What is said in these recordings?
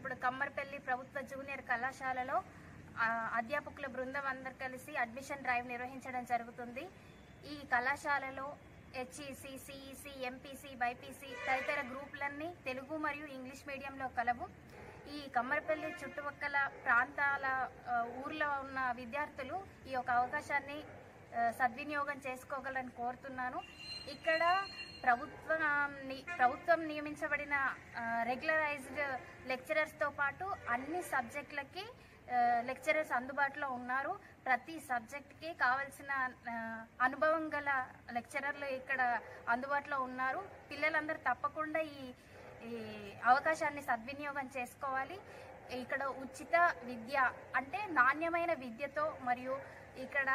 ఇప్పుడు కమ్మర్పల్లి ప్రభుత్వ జూనియర్ కళాశాలలో అధ్యాపకుల బృందం అందరు కలిసి అడ్మిషన్ డ్రైవ్ నిర్వహించడం జరుగుతుంది. ఈ కళాశాలలో హెచ్ఈసి, సిఈసి, ఎంపీసీ, బైపీసీ తదితర గ్రూపులన్నీ తెలుగు మరియు ఇంగ్లీష్ మీడియంలో కలవు. ఈ కమ్మర్పల్లి చుట్టుపక్కల ప్రాంతాల ఊర్లో ఉన్న విద్యార్థులు ఈ యొక్క అవకాశాన్ని సద్వినియోగం చేసుకోగలని కోరుతున్నాను. ఇక్కడ ప్రభుత్వం నియమించబడిన రెగ్యులరైజ్డ్ లెక్చరర్స్తో పాటు అన్ని సబ్జెక్టులకి లెక్చరర్స్ అందుబాటులో ఉన్నారు. ప్రతి సబ్జెక్ట్కి కావాల్సిన అనుభవం గల లెక్చరర్లు ఇక్కడ అందుబాటులో ఉన్నారు. పిల్లలందరూ తప్పకుండా ఈ అవకాశాన్ని సద్వినియోగం చేసుకోవాలి. ఇక్కడ ఉచిత విద్య అంటే నాణ్యమైన విద్యతో మరియు ఇక్కడ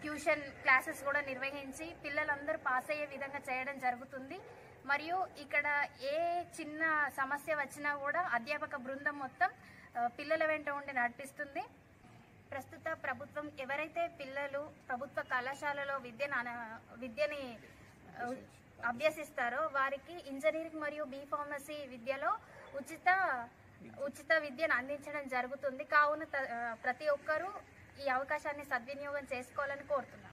ట్యూషన్ క్లాసెస్ కూడా నిర్వహించి పిల్లలందరూ పాస్ అయ్యే విధంగా చేయడం జరుగుతుంది. మరియు ఇక్కడ ఏ చిన్న సమస్య వచ్చినా కూడా అధ్యాపక బృందం మొత్తం పిల్లల వెంట ఉండి నడిపిస్తుంది. ప్రస్తుత ప్రభుత్వం ఎవరైతే పిల్లలు ప్రభుత్వ కళాశాలలో విద్యని అభ్యసిస్తారో వారికి ఇంజనీరింగ్ మరియు బి ఫార్మసీ విద్యలో ఉచిత విద్యను అందించడం జరుగుతుంది. కావున ప్రతి ఒక్కరూ ఈ అవకాశాన్ని సద్వినియోగం చేసుకోవాలని కోరుతున్నాను.